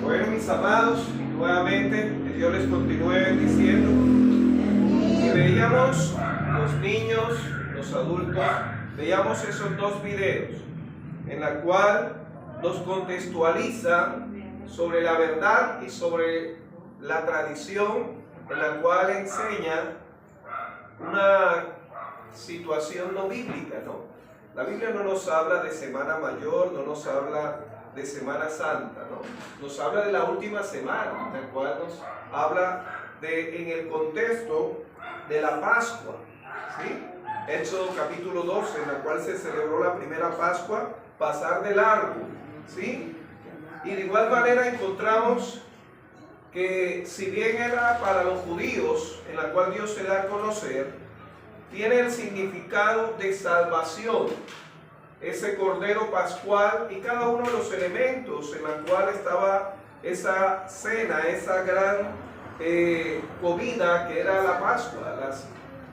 Bueno, mis amados, nuevamente que Dios les continúe bendiciendo. Y veíamos los niños, los adultos, veíamos esos dos videos en la cual nos contextualiza sobre la verdad y sobre la tradición, en la cual enseña una situación no bíblica, ¿no? La Biblia no nos habla de Semana Mayor, no nos habla de Semana Santa, ¿no? Nos habla de la última semana, la cual nos habla de, en el contexto de la Pascua, ¿sí? Éxodo capítulo 12, en la cual se celebró la primera Pascua, pasar de largo, ¿sí? Y de igual manera encontramos que si bien era para los judíos, en la cual Dios se da a conocer, tiene el significado de salvación, ese cordero pascual y cada uno de los elementos en la cual estaba esa cena, esa gran comida que era la Pascua.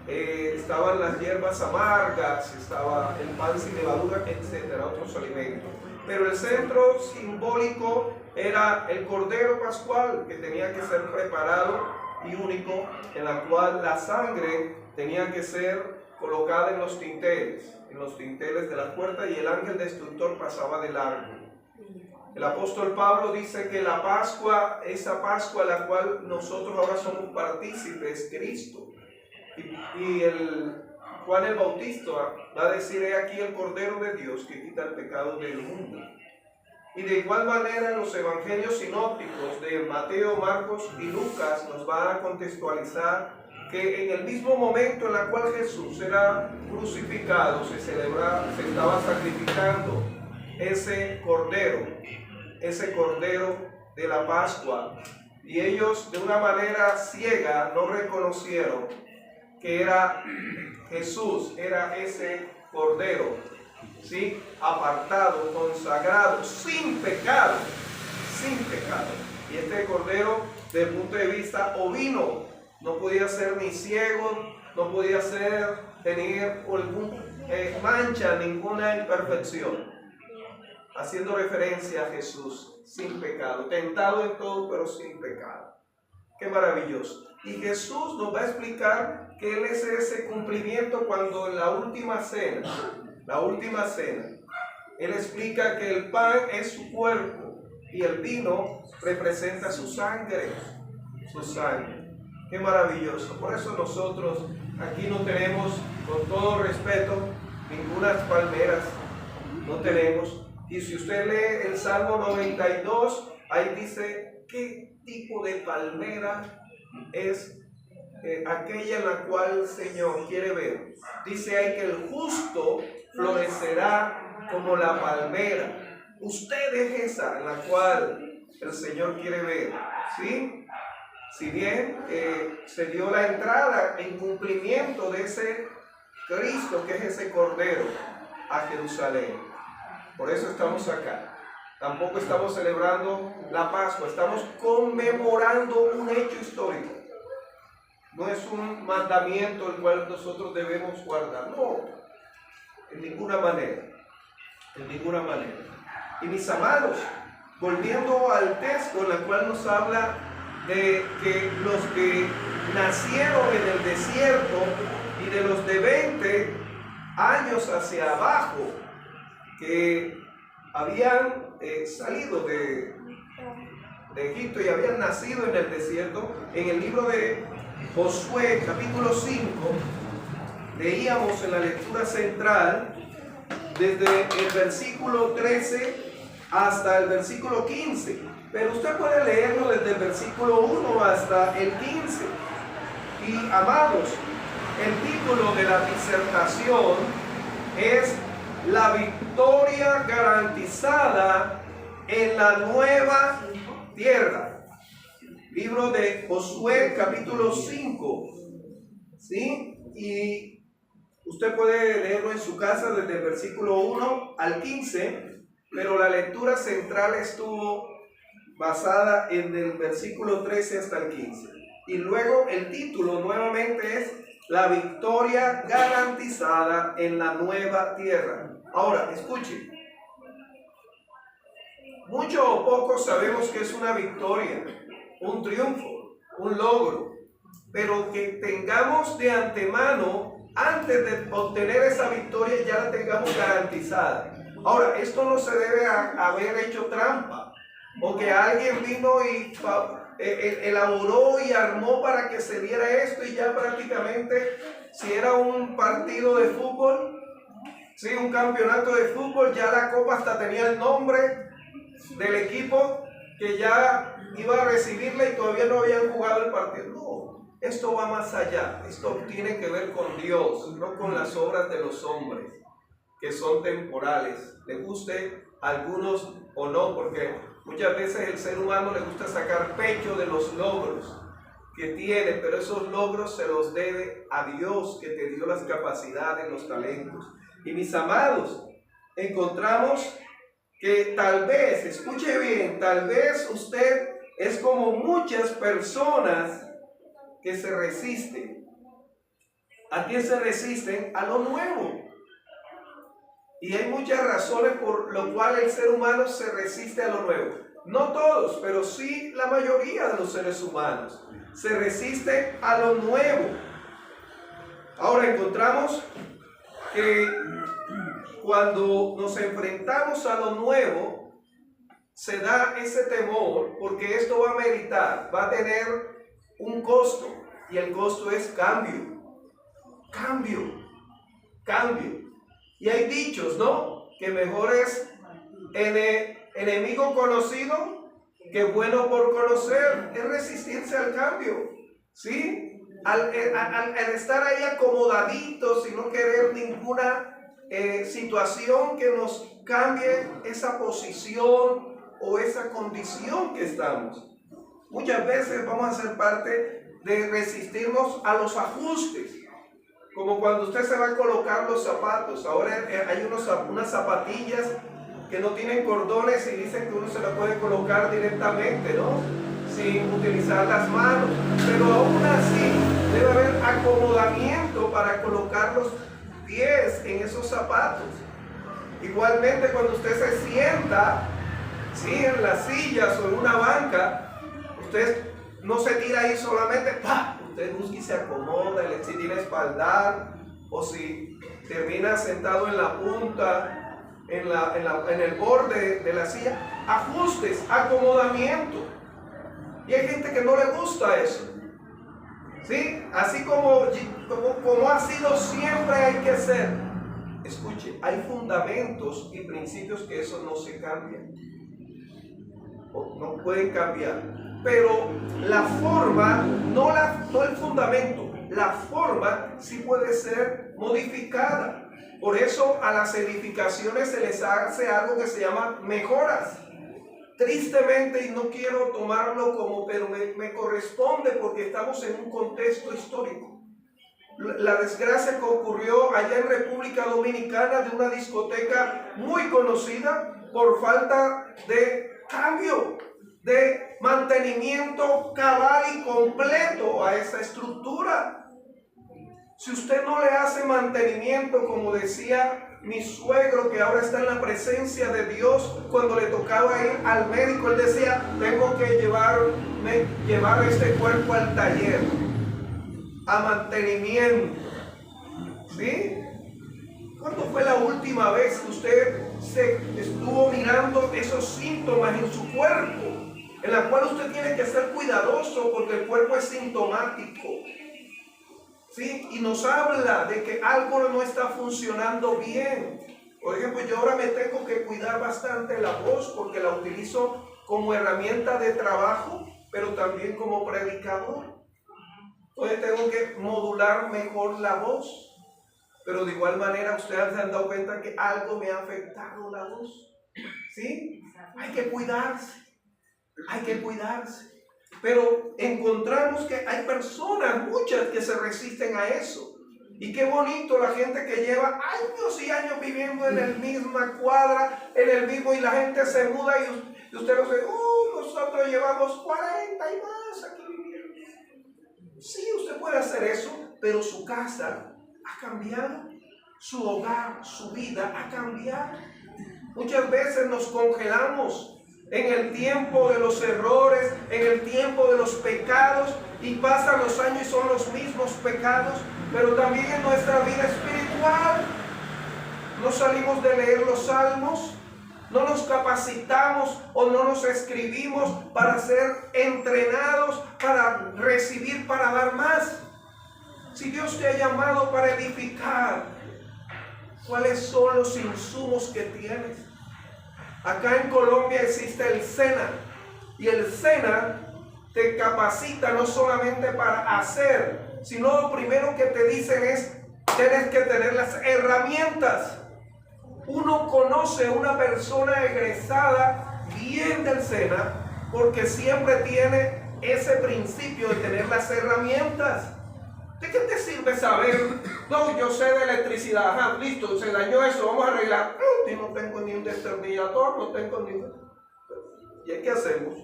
Estaban las hierbas amargas, estaba el pan sin levadura, etcétera, otros alimentos. Pero el centro simbólico era el cordero pascual que tenía que ser preparado y único, en la cual la sangre tenía que ser colocada en los dinteles de la puerta, y el ángel destructor pasaba de largo. El apóstol Pablo dice que la Pascua, esa Pascua a la cual nosotros ahora somos partícipes, Cristo. Y Juan el Bautista va a decir: he aquí el Cordero de Dios que quita el pecado del mundo. Y de igual manera los evangelios sinópticos de Mateo, Marcos y Lucas nos van a contextualizar que en el mismo momento en el cual Jesús era crucificado, se estaba sacrificando ese cordero de la Pascua, y ellos de una manera ciega no reconocieron que era Jesús, era ese cordero, ¿sí? Apartado, consagrado, sin pecado. Y este cordero, desde el punto de vista ovino, no podía ser ni ciego, no podía tener ninguna mancha, ninguna imperfección, haciendo referencia a Jesús sin pecado, tentado en todo pero sin pecado. Qué maravilloso. Y Jesús nos va a explicar que Él es ese cumplimiento cuando en la última cena, Él explica que el pan es su cuerpo y el vino representa su sangre. Qué maravilloso. Por eso nosotros aquí no tenemos, con todo respeto, ninguna palmeras. No tenemos. Y si usted lee el Salmo 92, ahí dice qué tipo de palmera es aquella en la cual el Señor quiere ver. Dice ahí que el justo florecerá como la palmera. Usted es esa en la cual el Señor quiere ver, ¿sí? Si bien se dio la entrada en cumplimiento de ese Cristo, que es ese Cordero, a Jerusalén. Por eso estamos acá. Tampoco estamos celebrando la Pascua, estamos conmemorando un hecho histórico. No es un mandamiento el cual nosotros debemos guardar, no, en ninguna manera. Y mis amados, volviendo al texto en el cual nos habla de que los que nacieron en el desierto y de los de 20 años hacia abajo, que habían salido de Egipto y habían nacido en el desierto, en el libro de Josué capítulo 5, leíamos en la lectura central desde el versículo 13 hasta el versículo 15, pero usted puede leerlo desde el versículo 1 hasta el 15. Y amados, el título de la disertación es La victoria garantizada en la nueva tierra. Libro de Josué capítulo 5, ¿sí? Y usted puede leerlo en su casa desde el versículo 1 al 15, pero la lectura central estuvo basada en el versículo 13 hasta el 15. Y luego el título nuevamente es La victoria garantizada en la nueva tierra. Ahora, escuchen. mucho o poco sabemos que es una victoria, un triunfo, un logro, pero que tengamos de antemano, antes de obtener esa victoria, ya la tengamos garantizada. Ahora, esto no se debe haber hecho trampa, o que alguien vino y elaboró y armó para que se diera esto, y ya prácticamente, si era un partido de fútbol, sí, un campeonato de fútbol, ya la copa hasta tenía el nombre del equipo que ya iba a recibirla y todavía no habían jugado el partido. No, esto va más allá. Esto tiene que ver con Dios, no con las obras de los hombres, que son temporales. Le guste a algunos o no, porque muchas veces el ser humano le gusta sacar pecho de los logros que tiene, pero esos logros se los debe a Dios, que te dio las capacidades, los talentos. Y mis amados, encontramos que tal vez, escuche bien, tal vez usted es como muchas personas que se resisten. ¿A qué se resisten? A lo nuevo. Y hay muchas razones por lo cual el ser humano se resiste a lo nuevo. No todos, pero sí la mayoría de los seres humanos se resiste a lo nuevo. Ahora encontramos que cuando nos enfrentamos a lo nuevo, se da ese temor, porque esto va a meritar, va a tener un costo, y el costo es cambio, cambio, cambio. Y hay dichos, ¿no? Que mejor es enemigo conocido que bueno por conocer. Es resistirse al cambio, ¿sí? Al estar ahí acomodaditos y no querer ninguna situación que nos cambie esa posición o esa condición que estamos. Muchas veces vamos a ser parte de resistirnos a los ajustes, como cuando usted se va a colocar los zapatos. Ahora hay unas zapatillas que no tienen cordones y dicen que uno se la puede colocar directamente, ¿no? Sin utilizar las manos, pero aún así debe haber acomodamiento para colocar los pies en esos zapatos. Igualmente, cuando usted se sienta, ¿sí?, en las sillas o en una banca, usted no se tira ahí solamente, ¡pah! Usted busca y se acomoda, si tiene espaldar, o si termina sentado en la punta, en el borde de la silla, ajustes, acomodamiento. Y hay gente que no le gusta eso, ¿sí? Así como ha sido siempre, hay que ser. Escuche, hay fundamentos y principios que eso no se cambian, no pueden cambiar, pero la forma, no el fundamento, la forma sí puede ser modificada. Por eso a las edificaciones se les hace algo que se llama mejoras. Tristemente, y no quiero tomarlo como, pero me corresponde porque estamos en un contexto histórico. La desgracia que ocurrió allá en República Dominicana de una discoteca muy conocida por falta de cambio, de mantenimiento cabal y completo a esa estructura. Si usted no le hace mantenimiento, como decía mi suegro, que ahora está en la presencia de Dios, cuando le tocaba ir al médico, él decía, tengo que llevar este cuerpo al taller, a mantenimiento, ¿sí? ¿Cuándo fue la última vez que usted se estuvo mirando esos síntomas en su cuerpo, en la cual usted tiene que ser cuidadoso porque el cuerpo es sintomático? ¿Sí? Y nos habla de que algo no está funcionando bien. Por ejemplo, yo ahora me tengo que cuidar bastante la voz porque la utilizo como herramienta de trabajo, pero también como predicador. Entonces tengo que modular mejor la voz. Pero de igual manera ustedes se han dado cuenta que algo me ha afectado la voz. ¿Sí? Hay que cuidarse. Hay que cuidarse. Pero encontramos que hay personas, muchas, que se resisten a eso. Y qué bonito la gente que lleva años y años viviendo en la misma cuadra, en el mismo, y la gente se muda y usted lo dice, nosotros llevamos 40 y más aquí viviendo. Sí, usted puede hacer eso, pero su casa ha cambiado, su hogar, su vida ha cambiado. Muchas veces nos congelamos en el tiempo de los errores, en el tiempo de los pecados, y pasan los años y son los mismos pecados, pero también en nuestra vida espiritual. No salimos de leer los salmos, no nos capacitamos o no nos escribimos para ser entrenados, para recibir, para dar más. Si Dios te ha llamado para edificar, ¿cuáles son los insumos que tienes? Acá en Colombia existe el SENA, y el SENA te capacita no solamente para hacer, sino lo primero que te dicen es, tienes que tener las herramientas. Uno conoce a una persona egresada bien del SENA porque siempre tiene ese principio de tener las herramientas. ¿De qué te sirve saber? No, yo sé de electricidad. Ajá, listo, se dañó eso, vamos a arreglar. Y no tengo ni un destornillador, no tengo ni... ¿Y qué hacemos?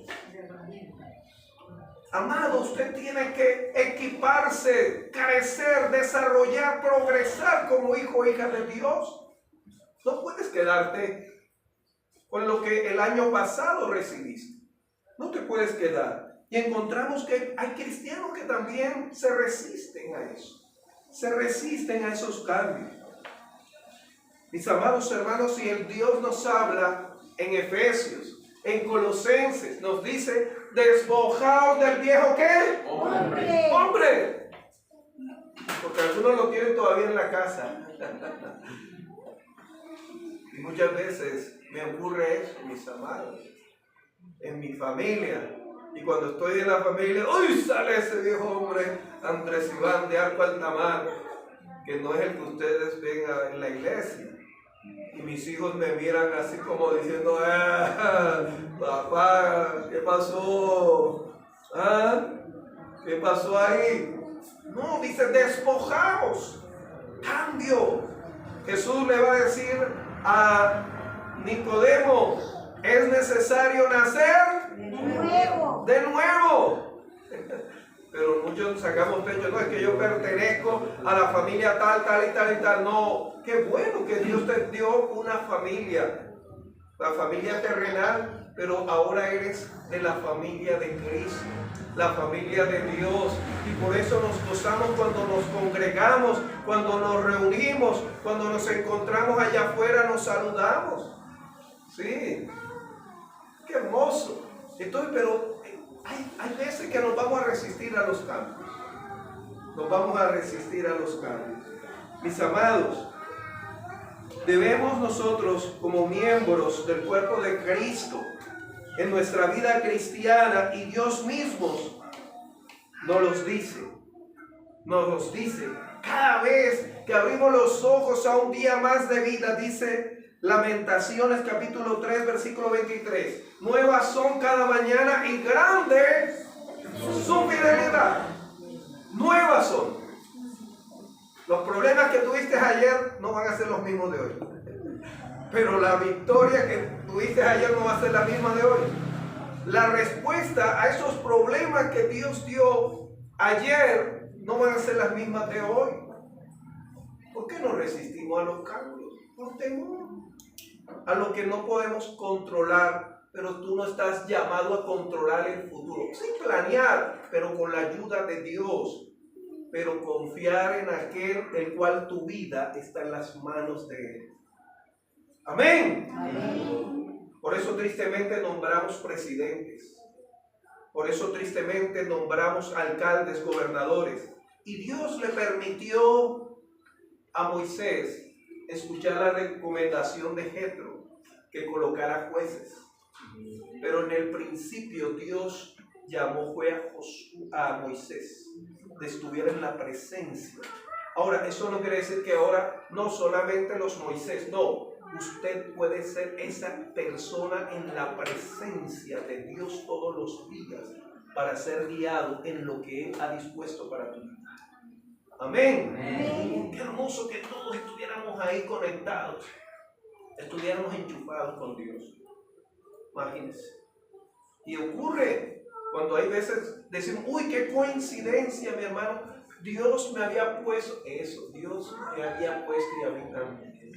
Amado, usted tiene que equiparse, crecer, desarrollar, progresar como hijo o hija de Dios. No puedes quedarte con lo que el año pasado recibiste. No te puedes quedar. Y encontramos que hay cristianos que también se resisten a eso. Se resisten a esos cambios. Mis amados hermanos, si el Dios nos habla en Efesios, en Colosenses, nos dice, despojaos del viejo ¿qué? Hombre. Hombre. Porque algunos lo tienen todavía en la casa. Y muchas veces me ocurre eso, mis amados, en mi familia. Y cuando estoy en la familia, ¡uy! Sale ese viejo hombre, Andrés Iván de Arco Altamar, que no es el que ustedes ven en la iglesia. Y mis hijos me miran así como diciendo, papá, ¿qué pasó? ¿Ah? ¿Qué pasó ahí? No, dice, despojaos, cambio. Jesús le va a decir a Nicodemo, es necesario nacer de nuevo. Pero muchos sacamos pecho, no, es que yo pertenezco a la familia tal, tal y tal y tal. No, qué bueno que Dios te dio una familia, la familia terrenal, pero ahora eres de la familia de Cristo, la familia de Dios. Y por eso nos gozamos cuando nos congregamos, cuando nos reunimos, cuando nos encontramos allá afuera, nos saludamos. Sí, qué hermoso. Entonces, pero hay veces que nos vamos a resistir a los cambios. Nos vamos a resistir a los cambios. Mis amados, debemos nosotros, como miembros del cuerpo de Cristo, en nuestra vida cristiana, y Dios mismo nos los dice, cada vez que abrimos los ojos a un día más de vida, dice Lamentaciones capítulo 3 versículo 23, nuevas son cada mañana y grande su fidelidad. Nuevas son. Los problemas que tuviste ayer no van a ser los mismos de hoy, pero la victoria que tuviste ayer no va a ser la misma de hoy. La respuesta a esos problemas que Dios dio ayer no van a ser las mismas de hoy. ¿Por qué no resistimos a los cambios? Por temor a lo que no podemos controlar. Pero tú no estás llamado a controlar el futuro. Sí, planear, pero con la ayuda de Dios. Pero confiar en aquel el cual tu vida está en las manos de Él. Amén. Amén. Por eso tristemente nombramos presidentes. Por eso tristemente nombramos alcaldes, gobernadores. Y Dios le permitió a Moisés escuchar la recomendación de Jetro, que colocara jueces. Pero en el principio Dios llamó a Moisés, de estuviera en la presencia. Ahora, eso no quiere decir que ahora no solamente los Moisés, no. Usted puede ser esa persona en la presencia de Dios todos los días para ser guiado en lo que Él ha dispuesto para tu vida. Amén. Amén. Qué hermoso que todos estuviéramos ahí conectados, estuviéramos enchufados con Dios. Imagínense. Y ocurre cuando hay veces decimos, uy, qué coincidencia, mi hermano. Dios me había puesto eso, Dios me había puesto y a mí también.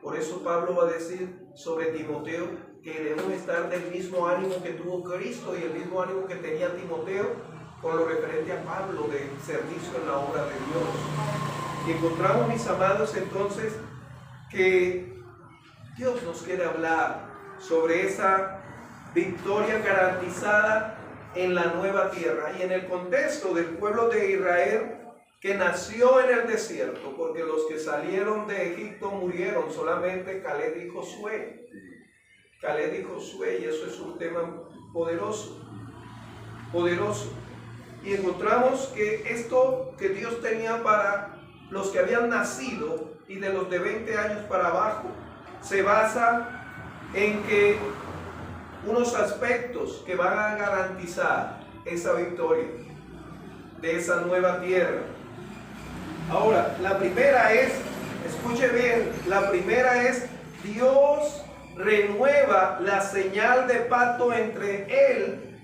Por eso Pablo va a decir sobre Timoteo, que debemos estar del mismo ánimo que tuvo Cristo y el mismo ánimo que tenía Timoteo con lo referente a Pablo de servicio en la obra de Dios. Y encontramos, mis amados, entonces, que Dios nos quiere hablar sobre esa victoria garantizada en la nueva tierra y en el contexto del pueblo de Israel que nació en el desierto, porque los que salieron de Egipto murieron, solamente Caleb y Josué. Caleb y Josué, y eso es un tema poderoso, poderoso. Y encontramos que esto que Dios tenía para los que habían nacido y de los de 20 años para abajo, se basa en que unos aspectos que van a garantizar esa victoria de esa nueva tierra. Ahora, la primera es, escuche bien, la primera es Dios renueva la señal de pacto entre Él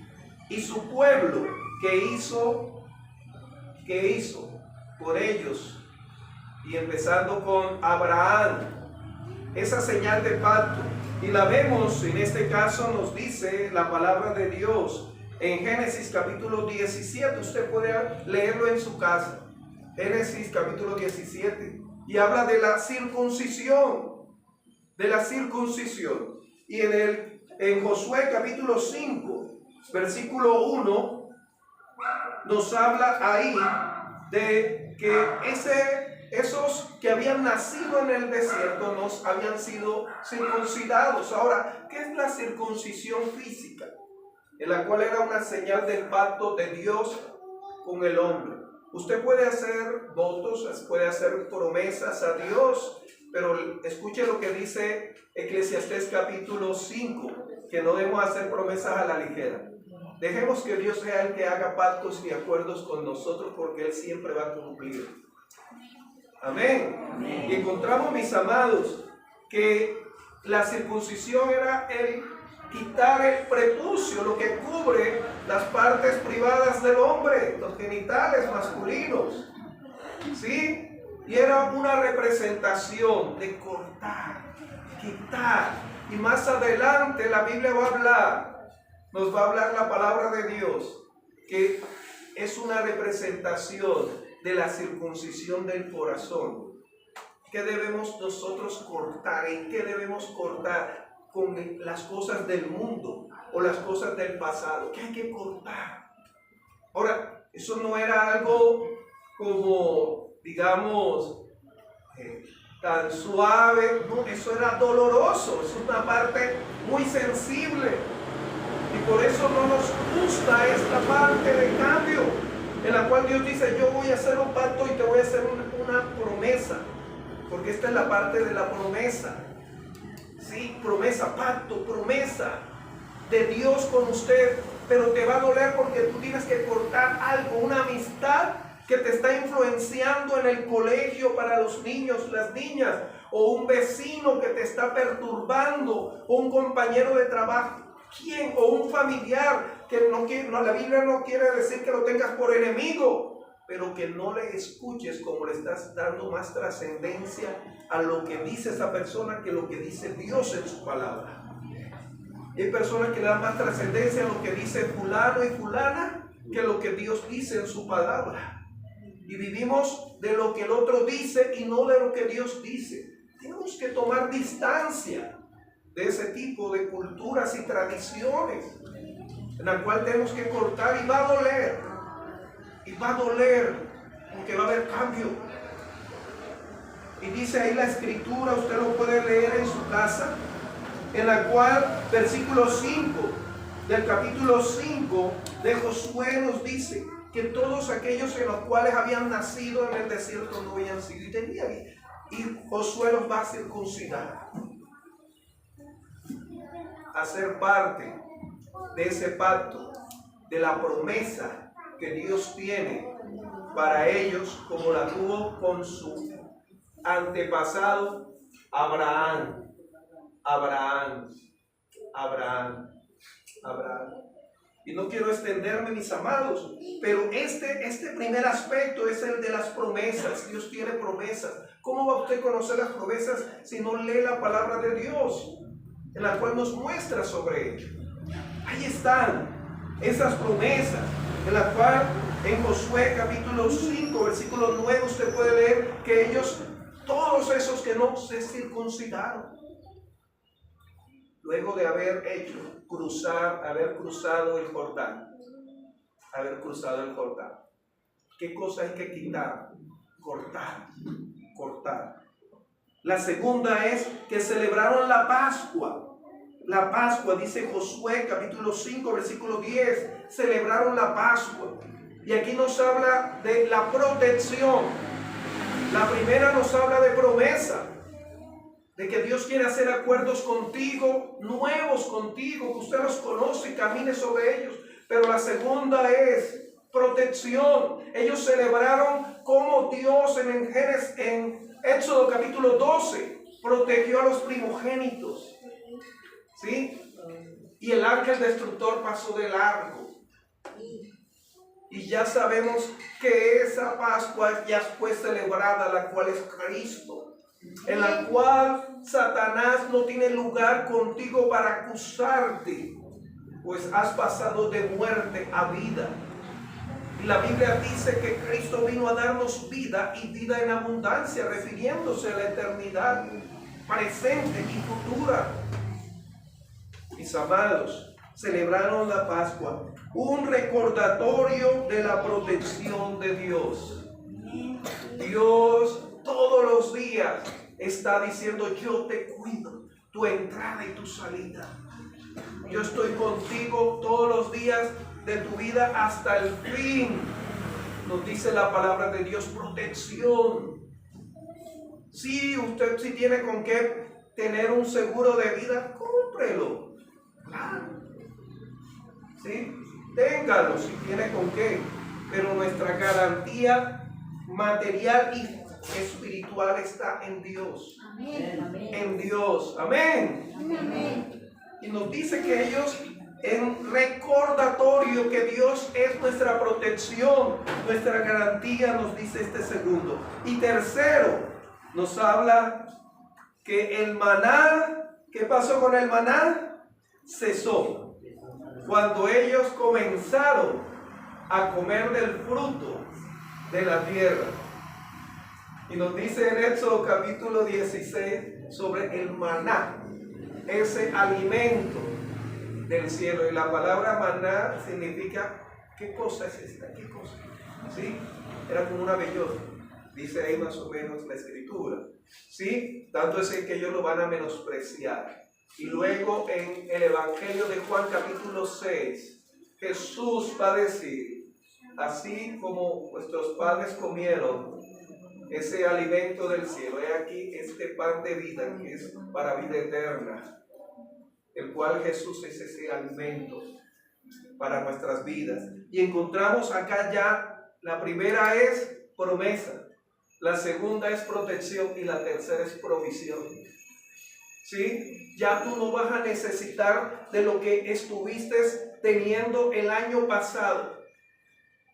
y su pueblo que hizo por ellos, y empezando con Abraham, esa señal de pacto. Y la vemos, en este caso nos dice la palabra de Dios en Génesis capítulo 17, usted puede leerlo en su casa, Génesis capítulo 17, y habla de la circuncisión, y en Josué capítulo 5, versículo 1, nos habla ahí de que esos que habían nacido en el desierto nos habían sido circuncidados. Ahora, ¿qué es la circuncisión física? En la cual era una señal del pacto de Dios con el hombre. Usted puede hacer votos, puede hacer promesas a Dios, pero escuche lo que dice Eclesiastés capítulo 5, que no debemos hacer promesas a la ligera. Dejemos que Dios sea el que haga pactos y acuerdos con nosotros, porque Él siempre va a cumplir. Amén. Amén. Y encontramos, mis amados, que la circuncisión era el quitar el prepucio, lo que cubre las partes privadas del hombre, los genitales masculinos, ¿sí? Y era una representación de cortar, quitar. Y más adelante la Biblia nos va a hablar la palabra de Dios, que es una representación de la circuncisión del corazón. ¿Qué debemos nosotros cortar? ¿En qué debemos cortar? Con las cosas del mundo o las cosas del pasado. ¿Qué hay que cortar? Ahora, eso no era algo como, digamos, tan suave. No, eso era doloroso. Es una parte muy sensible. Y por eso no nos gusta esta parte de cambio, en la cual Dios dice: yo voy a hacer un pacto y te voy a hacer una promesa. Porque esta es la parte de la promesa. Sí, promesa, pacto, promesa de Dios con usted. Pero te va a doler porque tú tienes que cortar algo, una amistad que te está influenciando en el colegio para los niños, las niñas, o un vecino que te está perturbando, o un compañero de trabajo. ¿Quién? O un familiar que la Biblia no quiere decir que lo tengas por enemigo, pero que no le escuches como le estás dando más trascendencia a lo que dice esa persona que lo que dice Dios en su palabra. Hay personas que le dan más trascendencia a lo que dice fulano y fulana que lo que Dios dice en su palabra. Y vivimos de lo que el otro dice y no de lo que Dios dice. Tenemos que tomar distancia de ese tipo de culturas y tradiciones, en la cual tenemos que cortar, y va a doler. Y va a doler, porque va a haber cambio. Y dice ahí la escritura, usted lo puede leer en su casa, en la cual, versículo 5 del capítulo 5 de Josué nos dice que todos aquellos en los cuales habían nacido en el desierto no habían sido, y Josué los va a circuncidar, a ser parte de ese pacto, de la promesa que Dios tiene para ellos, como la tuvo con su antepasado Abraham. Y no quiero extenderme, mis amados, pero este primer aspecto es el de las promesas. Dios tiene promesas. ¿Cómo va usted a conocer las promesas si no lee la palabra de Dios? en la cual nos muestra sobre ello. Ahí están esas promesas, en la cual en Josué capítulo 5, versículo 9, usted puede leer que ellos, todos esos que no se circuncidaron, luego de haber cruzado el Jordán, ¿qué cosa hay que quitar? Cortar. La segunda es que celebraron la Pascua. La Pascua, dice Josué capítulo 5, versículo 10, celebraron la Pascua. Y aquí nos habla de la protección. La primera nos habla de promesa, de que Dios quiere hacer acuerdos contigo, nuevos contigo, que usted los conoce y camine sobre ellos. Pero la segunda es protección. Ellos celebraron como Dios en Éxodo capítulo 12 protegió a los primogénitos. ¿Sí? Y el ángel destructor pasó de largo. Y ya sabemos que esa Pascua ya fue celebrada, la cual es Cristo, en la cual Satanás no tiene lugar contigo para acusarte, pues has pasado de muerte a vida. Y la Biblia dice que Cristo vino a darnos vida y vida en abundancia, refiriéndose a la eternidad presente y futura. Mis amados, celebraron la Pascua, un recordatorio de la protección de Dios. Dios todos los días está diciendo: yo te cuido, tu entrada y tu salida. Yo estoy contigo todos los días de tu vida hasta el fin. Nos dice la palabra de Dios, protección. Sí, usted sí tiene con qué tener un seguro de vida, cómprelo. Claro. Sí, téngalo si tiene con qué. Pero nuestra garantía material y espiritual está en Dios. Amén. En Dios. Amén. Amén. Y nos dice que ellos, en recordatorio que Dios es nuestra protección, nuestra garantía, nos dice este segundo. Y tercero, nos habla que el maná, ¿qué pasó con el maná? Cesó cuando ellos comenzaron a comer del fruto de la tierra. Y nos dice en Éxodo capítulo 16 sobre el maná, ese alimento del cielo. Y la palabra maná significa, ¿qué cosa es esta? ¿Qué cosa? ¿Sí? Era como una bellota, dice ahí más o menos la escritura. ¿Sí? Tanto es que ellos lo van a menospreciar. Y luego en el Evangelio de Juan capítulo 6, Jesús va a decir: así como vuestros padres comieron ese alimento del cielo, he aquí este pan de vida que es para vida eterna, el cual Jesús es ese alimento para nuestras vidas. Y encontramos acá ya, la primera es promesa, la segunda es protección y la tercera es provisión. ¿Sí? Ya tú no vas a necesitar de lo que estuviste teniendo el año pasado,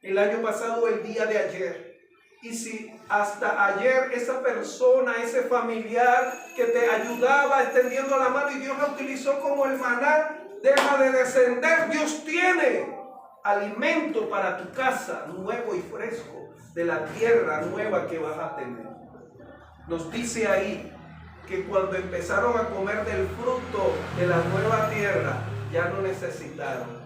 el día de ayer. Y si hasta ayer esa persona, ese familiar que te ayudaba extendiendo la mano y Dios la utilizó como el maná, deja de descender. Dios tiene alimento para tu casa, nuevo y fresco, de la tierra nueva que vas a tener. Nos dice ahí que cuando empezaron a comer del fruto de la nueva tierra, ya no necesitaron.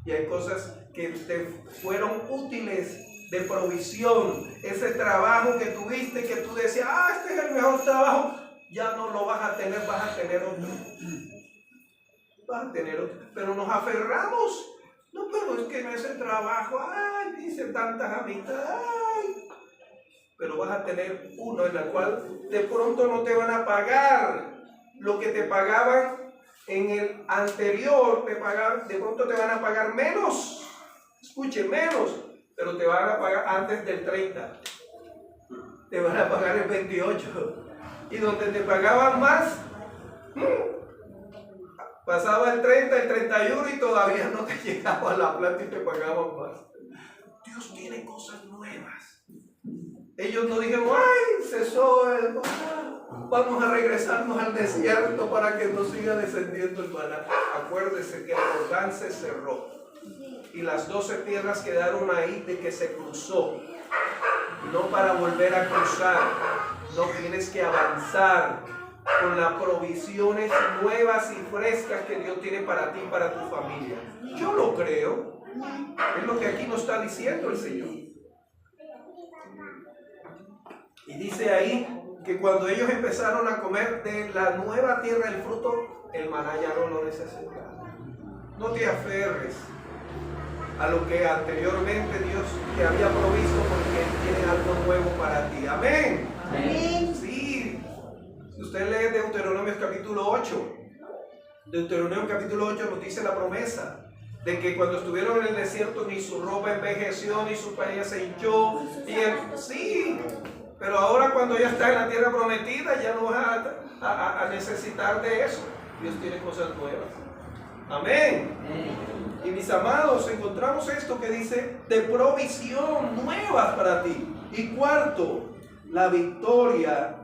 Y hay cosas que te fueron útiles de provisión. Ese trabajo que tuviste, que tú decías: este es el mejor trabajo, ya no lo vas a tener, vas a tener otro. Pero nos aferramos. No, pero es que en ese trabajo, dice tantas amistades, pero vas a tener uno en el cual de pronto no te van a pagar lo que te pagaban en el anterior, de pronto te van a pagar menos, escuche, menos, pero te van a pagar antes del 30, te van a pagar el 28, y donde te pagaban más, pasaba el 30, el 31 y todavía no te llegaba la plata y te pagaban más. Dios tiene cosas nuevas. Ellos no dijeron: cesó el maná. Vamos a regresarnos al desierto para que no siga descendiendo el maná. Acuérdese que el Jordán se cerró y las 12 piedras quedaron ahí de que se cruzó. No para volver a cruzar, no, tienes que avanzar con las provisiones nuevas y frescas que Dios tiene para ti y para tu familia. Yo lo creo. Es lo que aquí nos está diciendo el Señor. Y dice ahí que cuando ellos empezaron a comer de la nueva tierra el fruto, el maná ya no lo necesitaba. No te aferres a lo que anteriormente Dios te había provisto, porque Él tiene algo nuevo para ti. Amén. Amén. Sí. Si usted lee Deuteronomio capítulo 8, Deuteronomio capítulo 8 nos dice la promesa de que cuando estuvieron en el desierto ni su ropa envejeció, ni su paella se hinchó. Sí, pero ahora cuando ya está en la tierra prometida, ya no vas a necesitar de eso. Dios tiene cosas nuevas. Amén. Y mis amados, encontramos esto que dice de provisión nuevas para ti. Y cuarto, la victoria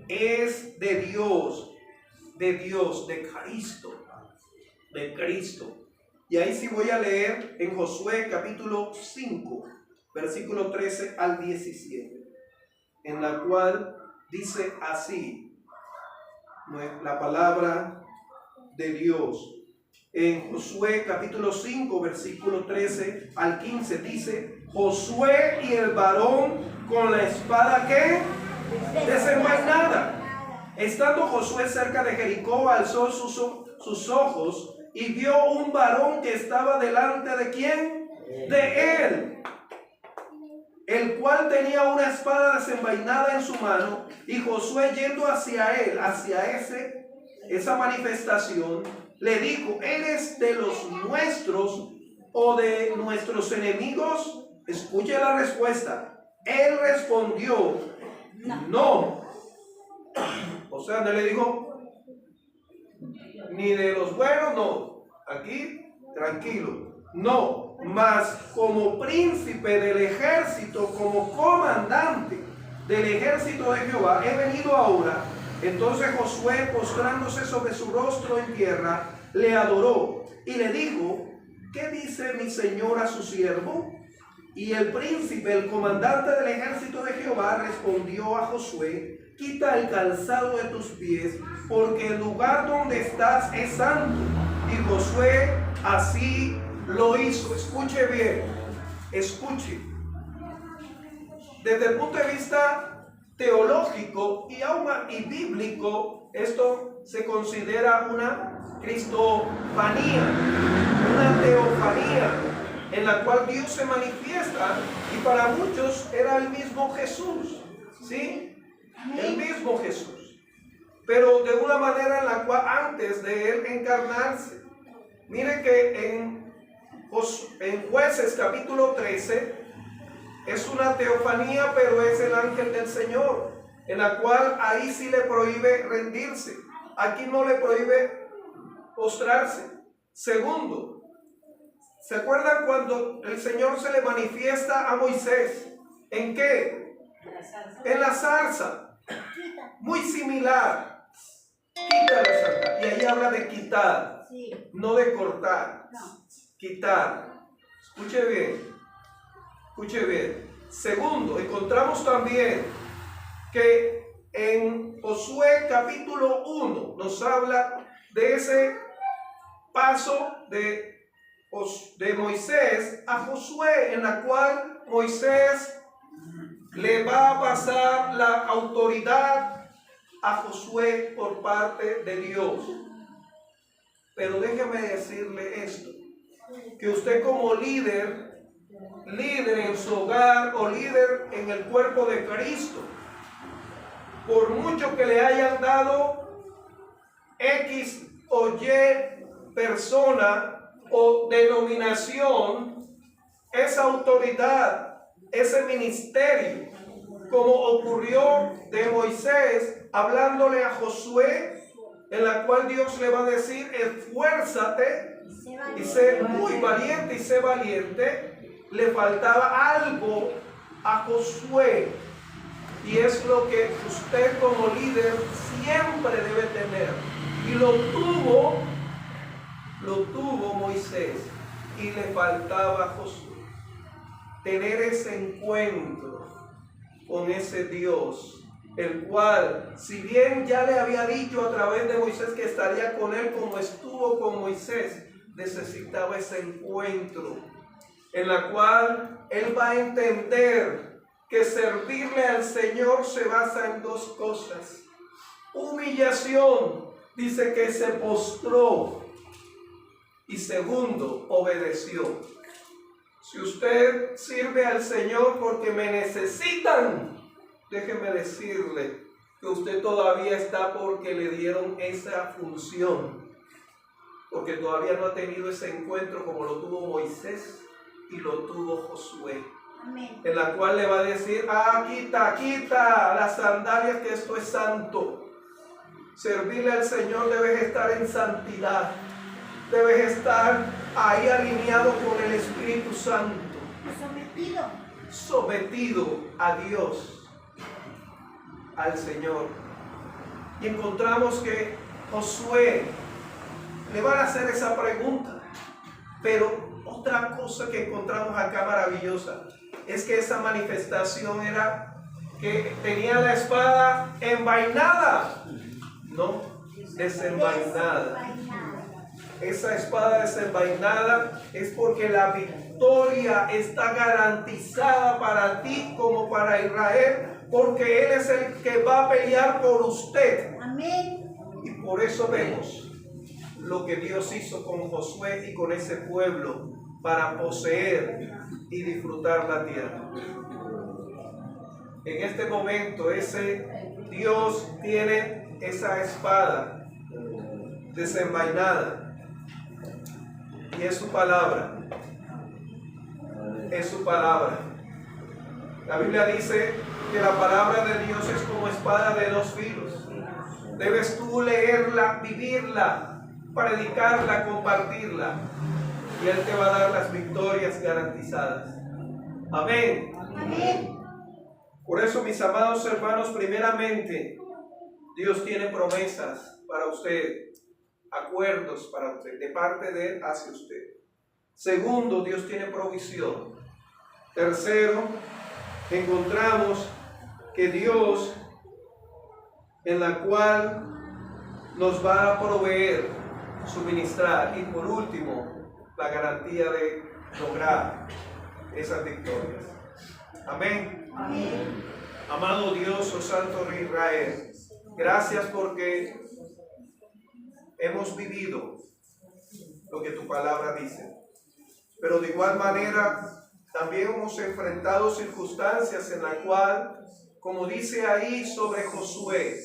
es de Dios, de Cristo, de Cristo. Y ahí sí voy a leer en Josué capítulo 5, versículo 13 al 17, en la cual dice así la palabra de Dios. En Josué capítulo 5, versículo 13 al 15 dice: Josué y el varón con la espada que desenvainada. Estando Josué cerca de Jericó, alzó sus ojos y vio un varón que estaba delante de ¿quién? De él, el cual tenía una espada desenvainada en su mano. Y Josué, yendo hacia él, hacia esa manifestación, le dijo: ¿eres de los nuestros o de nuestros enemigos? Escuche la respuesta. Él respondió: no. O sea, no le dijo ni de los buenos, no. Aquí, tranquilo. No, mas como príncipe del ejército, como comandante del ejército de Jehová, he venido ahora. Entonces Josué, postrándose sobre su rostro en tierra, le adoró y le dijo: ¿qué dice mi señor a su siervo? Y el príncipe, el comandante del ejército de Jehová, respondió a Josué: quita el calzado de tus pies, porque el lugar donde estás es santo. Y Josué así lo hizo. Escuche bien, escuche. Desde el punto de vista teológico y bíblico, esto se considera una cristofanía, una teofanía, en la cual Dios se manifiesta, y para muchos era el mismo Jesús, ¿sí? El mismo Jesús, pero de una manera en la cual antes de él encarnarse. Mire que en Jueces capítulo 13 es una teofanía, pero es el ángel del Señor, en la cual ahí sí le prohíbe rendirse. Aquí no le prohíbe postrarse. Segundo, ¿se acuerdan cuando el Señor se le manifiesta a Moisés? ¿En qué? En la zarza. Muy similar. Quita la zarza. Y ahí habla de quitar, no de cortar. Quitar. Escuche bien. Escuche bien. Segundo, encontramos también que en Josué capítulo 1 nos habla de ese paso de Moisés a Josué, en la cual Moisés le va a pasar la autoridad a Josué por parte de Dios. Pero déjeme decirle esto, que usted como líder en su hogar o líder en el cuerpo de Cristo, por mucho que le hayan dado X o Y persona o denominación, esa autoridad, ese ministerio, como ocurrió de Moisés hablándole a Josué, en la cual Dios le va a decir: esfuérzate y sé muy valiente y sé valiente. Le faltaba algo a Josué, Y es lo que usted como líder siempre debe tener. Y lo tuvo Moisés y le faltaba a Josué. Tener ese encuentro con ese Dios, el cual, si bien ya le había dicho a través de Moisés que estaría con él como estuvo con Moisés, necesitaba ese encuentro en la cual él va a entender que servirle al Señor se basa en dos cosas. Humillación, dice que se postró, y segundo, obedeció. Si usted sirve al Señor porque me necesitan, déjeme decirle que usted todavía está porque le dieron esa función, porque todavía no ha tenido ese encuentro como lo tuvo Moisés y lo tuvo Josué. Amén. En la cual le va a decir, quita las sandalias, que esto es santo. Servirle al Señor debes estar en santidad, debes estar ahí alineado con el Espíritu Santo, sometido a Dios, al Señor. Y encontramos que Josué le van a hacer esa pregunta, pero otra cosa que encontramos acá maravillosa es que esa manifestación era que tenía la espada envainada, no, desenvainada. Esa espada desenvainada es porque la victoria está garantizada para ti como para Israel, porque Él es el que va a pelear por usted. Amén. Y por eso vemos lo que Dios hizo con Josué y con ese pueblo para poseer y disfrutar la tierra. En este momento ese Dios tiene esa espada desenvainada y es su palabra. Es su palabra. La Biblia dice que la palabra de Dios es como espada de dos filos. Debes tú leerla, vivirla, predicarla, compartirla, y Él te va a dar las victorias garantizadas. Amén. Amén. Por eso, mis amados hermanos, primeramente, Dios tiene promesas para usted, acuerdos para usted, de parte de Él hacia usted. Segundo, Dios tiene provisión. Tercero, encontramos que Dios, en la cual nos va a proveer, suministrar, y por último, la garantía de lograr esas victorias. Amén. Amén. Amado Dios, oh Santo de Israel, gracias porque hemos vivido lo que tu palabra dice, pero de igual manera también hemos enfrentado circunstancias en la cual, como dice ahí sobre Josué,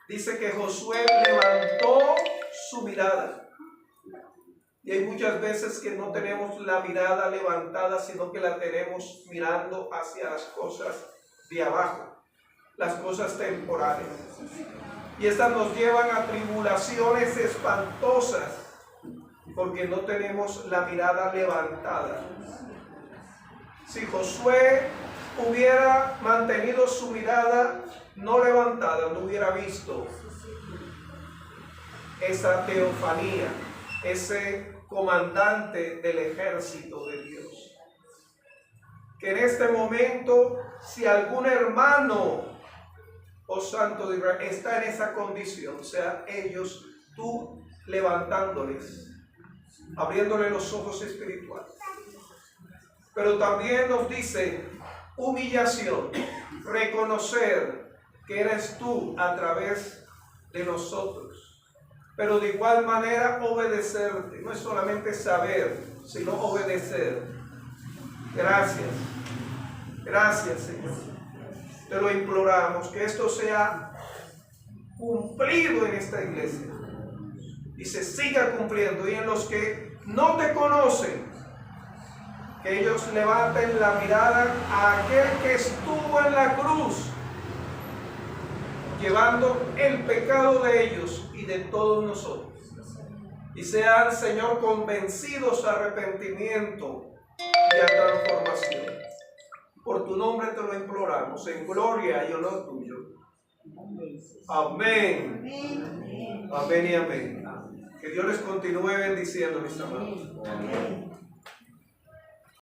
dice que Josué levantó su mirada. Y hay muchas veces que no tenemos la mirada levantada, sino que la tenemos mirando hacia las cosas de abajo, las cosas temporales. Y estas nos llevan a tribulaciones espantosas, porque no tenemos la mirada levantada. Si Josué hubiera mantenido su mirada no levantada, no hubiera visto esa teofanía, ese comandante del ejército de Dios. Que en este momento, si algún hermano, oh Santo de Israel, está en esa condición, o sea, ellos, tú levantándoles, abriéndole los ojos espirituales. Pero también nos dice humillación, reconocer que eres tú a través de nosotros. Pero de igual manera obedecerte, no es solamente saber, sino obedecer. Gracias, gracias Señor. Te lo imploramos, que esto sea cumplido en esta iglesia y se siga cumpliendo. Y en los que no te conocen, que ellos levanten la mirada a aquel que estuvo en la cruz, llevando el pecado de ellos y de todos nosotros, y sean, Señor, convencidos a arrepentimiento y a transformación. Por tu nombre te lo imploramos, en gloria y honor tuyo. Amén. Amén y amén. Que Dios les continúe bendiciendo, mis amados.